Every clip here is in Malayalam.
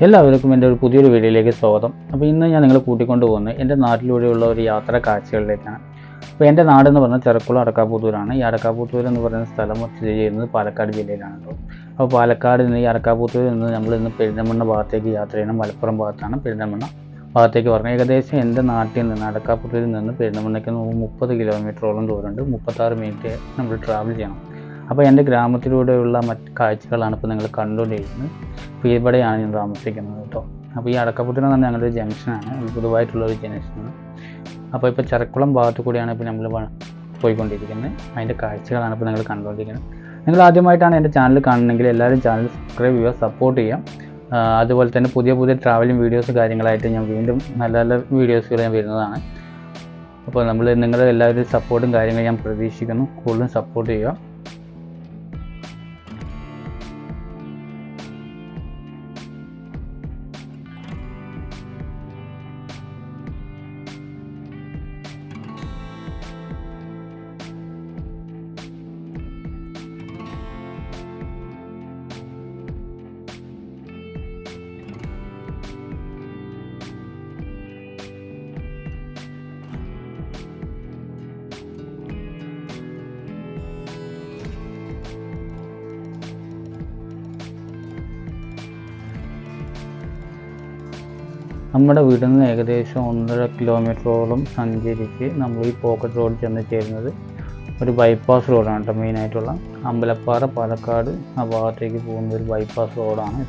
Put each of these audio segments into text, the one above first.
എല്ലാവർക്കും എൻ്റെ ഒരു പുതിയൊരു വീഡിയോയിലേക്ക് സ്വാഗതം. അപ്പോൾ ഇന്ന് ഞാൻ നിങ്ങളെ കൂട്ടിക്കൊണ്ട് പോകുന്നത് എൻ്റെ നാട്ടിലൂടെയുള്ള ഒരു യാത്രാ കാഴ്ചകളിലേക്കാണ്. അപ്പോൾ എൻ്റെ നാടെന്ന് പറഞ്ഞാൽ ചെറക്കുളം അടക്കാപുത്തൂരാണ്. ഈ അടക്കാപുത്തൂർ എന്ന് പറയുന്ന സ്ഥലം സ്ഥിതി ചെയ്യുന്നത് പാലക്കാട് ജില്ലയിലാണ് കേട്ടോ. അപ്പോൾ പാലക്കാട് നിന്ന് ഈ അടക്കാപുത്തൂരിൽ നിന്ന് നമ്മൾ ഇന്ന് പെരിന്തൽമണ്ണ ഭാഗത്തേക്ക് യാത്ര ചെയ്യണം. മലപ്പുറം ഭാഗത്താണ് പെരിന്തൽമണ്ണ ഭാഗത്തേക്ക് പറഞ്ഞത്. ഏകദേശം എൻ്റെ നാട്ടിൽ നിന്ന് അടക്കാപുത്തൂരിൽ നിന്ന് പെരിന്തൽമണ്ണയ്ക്ക് 30 കിലോമീറ്ററോളം ദൂരമുണ്ട്. 36 മിനിറ്റ് നമ്മൾ ട്രാവൽ ചെയ്യണം. അപ്പോൾ എൻ്റെ ഗ്രാമത്തിലൂടെയുള്ള മറ്റ് കാഴ്ചകളാണ് ഇപ്പോൾ നിങ്ങൾ കണ്ടുകൊണ്ടിരിക്കുന്നത്. അപ്പോൾ ഇവിടെയാണ് ഞാൻ താമസിക്കുന്നത് കേട്ടോ. അപ്പോൾ ഈ അടക്കാപുത്തൂർ എന്ന് പറഞ്ഞാൽ ഞങ്ങളുടെ ഒരു ജംഗ്ഷനാണ്, പൊതുവായിട്ടുള്ളൊരു ജംഗ്ഷനാണ്. അപ്പോൾ ഇപ്പോൾ ചെറക്കുളം ഭാഗത്തു കൂടിയാണ് ഇപ്പോൾ നമ്മൾ പോയിക്കൊണ്ടിരിക്കുന്നത്. അതിൻ്റെ കാഴ്ചകളാണ് ഇപ്പോൾ നിങ്ങൾ കണ്ടുകൊണ്ടിരിക്കുന്നത്. നിങ്ങൾ ആദ്യമായിട്ടാണ് എൻ്റെ ചാനൽ കാണണമെങ്കിൽ എല്ലാവരും ചാനൽ സബ്സ്ക്രൈബ് ചെയ്യുക, സപ്പോർട്ട് ചെയ്യാം. അതുപോലെ തന്നെ പുതിയ പുതിയ ട്രാവലിംഗ് വീഡിയോസ് കാര്യങ്ങളായിട്ട് ഞാൻ വീണ്ടും നല്ല നല്ല വീഡിയോസുകൾ ഞാൻ വരുന്നതാണ്. അപ്പോൾ നിങ്ങളുടെ എല്ലാവരും സപ്പോർട്ടും കാര്യങ്ങളും ഞാൻ പ്രതീക്ഷിക്കുന്നു. കൂടുതലും സപ്പോർട്ട് ചെയ്യുക. നമ്മുടെ വീട്ടിൽ നിന്ന് ഏകദേശം 1.5 കിലോമീറ്ററോളം സഞ്ചരിച്ച് നമ്മൾ ഈ പോക്കറ്റ് റോഡ് ചെന്ന് ചേരുന്നത് ഒരു ബൈപ്പാസ് റോഡാണ് കേട്ടോ. മെയിനായിട്ടുള്ള അമ്പലപ്പാറ പാലക്കാട് ആ ഭാഗത്തേക്ക് പോകുന്ന ഒരു ബൈപ്പാസ് റോഡാണ്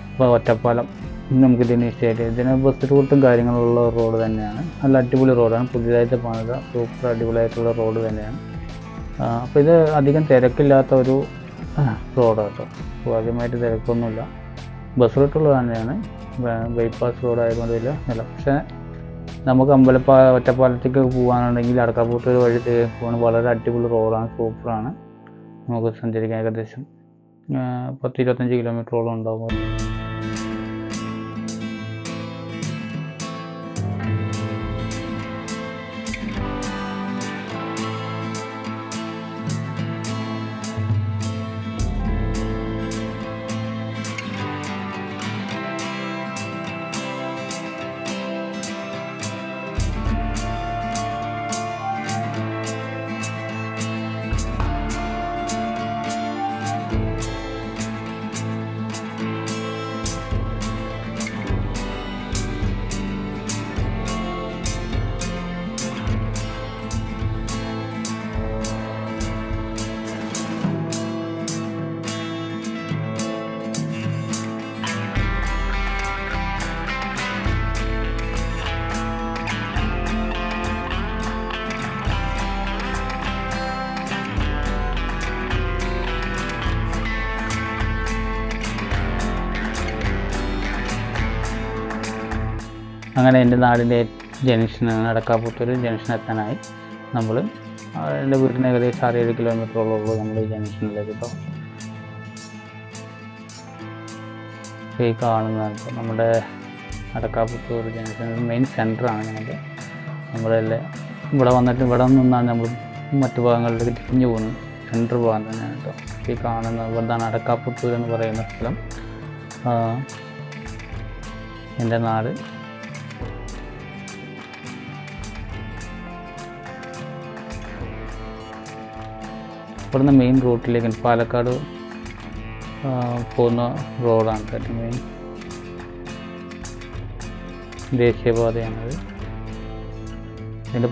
ഇപ്പോൾ ഒറ്റപ്പാലം. നമുക്കിതിന് ഇതിന് ബസ് റൂട്ടും കാര്യങ്ങളുള്ള റോഡ് തന്നെയാണ്. നല്ല അടിപൊളി റോഡാണ്, പുതിയതായിട്ട് പണിത സൂപ്പർ അടിപൊളിയായിട്ടുള്ള റോഡ് തന്നെയാണ്. അപ്പോൾ ഇത് അധികം തിരക്കില്ലാത്ത ഒരു റോഡാണ് കേട്ടോ. അപ്പോൾ ആദ്യമായിട്ട് തിരക്കൊന്നുമില്ല, ബസ് റൂട്ടുള്ളത് തന്നെയാണ്. ബൈപ്പാസ് റോഡ് ആയതുകൊണ്ടില്ല അല്ല. പക്ഷേ നമുക്ക് ഒറ്റപ്പാലത്തേക്ക് പോകാനുണ്ടെങ്കിൽ അടക്കാപുത്തൂർ വഴി പോകണം. വളരെ അടിപൊളി റോഡാണ്, സൂപ്പറാണ്. നമുക്ക് സഞ്ചരിക്കാൻ ഏകദേശം 10-25 കിലോമീറ്ററോളം ഉണ്ടാകും. അങ്ങനെ എൻ്റെ നാടിൻ്റെ ജംഗ്ഷനാണ് അടക്കാപുത്തൂർ. ജംഗ്ഷൻ എത്താനായി നമ്മൾ എൻ്റെ വീട്ടിന് ഏകദേശം 6-7 കിലോമീറ്ററോളം ഉള്ളൂ നമ്മൾ ഈ ജംഗ്ഷനിലേക്ക് കേട്ടോ. ഈ കാണുന്നതാണ് നമ്മുടെ അടക്കാപുത്തൂർ ജംഗ്ഷൻ മെയിൻ സെൻറ്ററാണ്. നമ്മളെല്ലാം ഇവിടെ നിന്നാണ് നമ്മൾ മറ്റു ഭാഗങ്ങളിലേക്ക് തിരിഞ്ഞു പോകുന്നത്. സെൻറ്റർ ഭാഗം തന്നെയാണ് കേട്ടോ. ഈ കാണുന്നത് ഇവിടുന്നാണ് അടക്കാപുത്തൂർ എന്ന് പറയുന്ന സ്ഥലം. എൻ്റെ നാട്. ഇവിടുന്ന് മെയിൻ റൂട്ടിലേക്ക് പാലക്കാട് പോകുന്ന റോഡാണ് കേട്ടോ. മെയിൻ ദേശീയപാതയാണത്. ഇതിൻ്റെ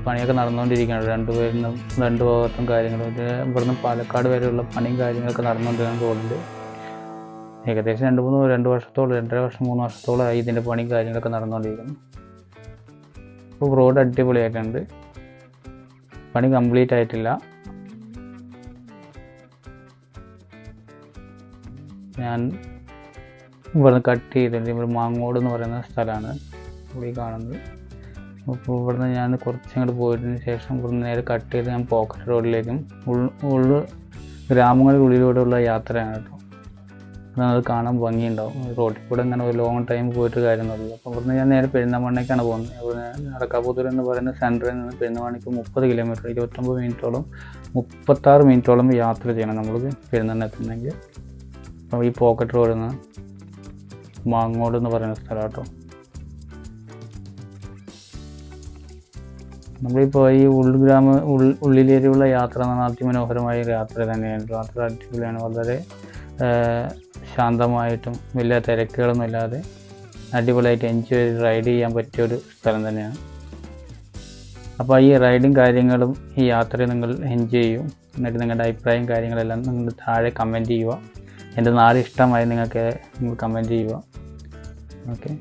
പണിയൊക്കെ നടന്നുകൊണ്ടിരിക്കുകയാണ്. രണ്ട് ഭാഗത്തും കാര്യങ്ങളും. ഇവിടുന്ന് പാലക്കാട് വരെയുള്ള പണിയും കാര്യങ്ങളൊക്കെ നടന്നുകൊണ്ടിരിക്കുന്ന റോഡിൽ ഏകദേശം 2 വർഷത്തോളം 2.5 വർഷം 3 വർഷത്തോളമായി ഇതിൻ്റെ പണിയും കാര്യങ്ങളൊക്കെ നടന്നുകൊണ്ടിരിക്കുന്നു. ഇപ്പോൾ റോഡ് അടിപൊളിയായിട്ടുണ്ട്, പണി കംപ്ലീറ്റ് ആയിട്ടില്ല. ഞാൻ ഇവിടുന്ന് കട്ട് ചെയ്തിട്ടുണ്ട്. ഇവിടെ മാങ്ങോട് എന്ന് പറയുന്ന സ്ഥലമാണ് ഇവിടെ കാണുന്നത്. അപ്പോൾ ഇവിടുന്ന് ഞാൻ കുറച്ചങ്ങോട്ട് പോയതിന് ശേഷം ഇവിടുന്ന് നേരെ കട്ട് ചെയ്ത് ഞാൻ പോക്കറ്റ് റോഡിലേക്കും ഗ്രാമങ്ങളിലുള്ളിലൂടെയുള്ള യാത്രയാണ് കേട്ടോ. അത് കാണാൻ ഭംഗിയുണ്ടാവും. റോഡിൽ കൂടെ ഇങ്ങനെ ഒരു ലോങ് ടൈം പോയിട്ട് കാര്യമൊന്നുമില്ല. അപ്പോൾ ഇവിടുന്ന് ഞാൻ നേരെ പെരിന്തൽമണ്ണയ്ക്കാണ് പോകുന്നത്. ഇവിടുന്ന് അടക്കാപുത്തൂർ എന്ന് പറയുന്ന സെൻറ്ററിൽ നിന്ന് പെരിന്തൽമണ്ണയ്ക്ക് 30 കിലോമീറ്റർ 29 മിനിറ്റോളം 36 മിനിറ്റോളം യാത്ര ചെയ്യണം നമ്മൾ പെരിന്തൽമണ്ണ എത്തുന്നെങ്കിൽ. അപ്പോൾ ഈ പോക്കറ്റ് റോഡിൽ നിന്ന് മാങ്ങോട് എന്ന് പറയുന്ന സ്ഥലം കേട്ടോ. നമ്മളിപ്പോൾ ഈ ഉള്ളിലേക്കുള്ള യാത്ര എന്ന് പറഞ്ഞാൽ അതിമനോഹരമായ ഒരു യാത്ര തന്നെയാണ്. യാത്ര അടിപൊളിയാണ്, വളരെ ശാന്തമായിട്ടും വലിയ തിരക്കുകളൊന്നും ഇല്ലാതെ അടിപൊളിയായിട്ട് എൻജോയ് ചെയ്ത് റൈഡ് ചെയ്യാൻ പറ്റിയൊരു സ്ഥലം തന്നെയാണ്. അപ്പോൾ ഈ റൈഡും കാര്യങ്ങളും ഈ യാത്രയും നിങ്ങൾ എൻജോയ് ചെയ്യും. എന്നിട്ട് നിങ്ങളുടെ അഭിപ്രായം കാര്യങ്ങളെല്ലാം നിങ്ങൾ താഴെ കമൻറ്റ് ചെയ്യുക. എൻ്റെ നാട് ഇഷ്ടമായി നിങ്ങൾ കമൻറ്റ് ചെയ്യുക. ഓക്കെ.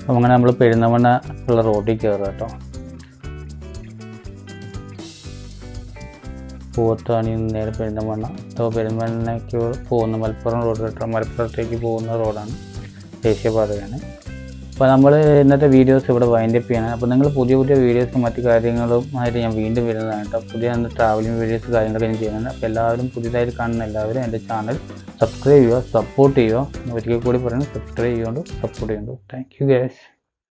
അപ്പോൾ അങ്ങനെ നമ്മൾ പെരിന്തൽമണ്ണ ഉള്ള റോഡിൽ കയറുക കേട്ടോ. പൂവത്താണി നേരെ പെരിന്തൽമണ്ണ. അപ്പോൾ പെരിന്തൽമണ്ണയ്ക്ക് പോകുന്ന മലപ്പുറം റോഡ് കേട്ടോ, മലപ്പുറത്തേക്ക് പോകുന്ന റോഡാണ്, ദേശീയപാതയാണ്. അപ്പോൾ നമ്മൾ ഇന്നത്തെ വീഡിയോസ് ഇവിടെ വൈൻഡപ്പ് ചെയ്യണം. അപ്പോൾ നിങ്ങൾ പുതിയ പുതിയ വീഡിയോസും മറ്റു കാര്യങ്ങളുമായിട്ട് ഞാൻ വീണ്ടും വരുന്നതാണ് കേട്ടോ. പുതിയ ട്രാവലിംഗ് വീഡിയോസ് കാര്യങ്ങളൊക്കെ ഞാൻ ചെയ്യുന്നുണ്ട്. അപ്പോൾ എല്ലാവരും പുതിയതായിട്ട് കാണുന്ന എല്ലാവരും എൻ്റെ ചാനൽ സബ്സ്ക്രൈബ് ചെയ്യുക, സപ്പോർട്ട് ചെയ്യുക. ഒരിക്കൽ കൂടി പറയുന്നത് സബ്സ്ക്രൈബ് ചെയ്യുകൊണ്ട് സപ്പോർട്ട് ചെയ്യുന്നുണ്ട്. Thank you guys.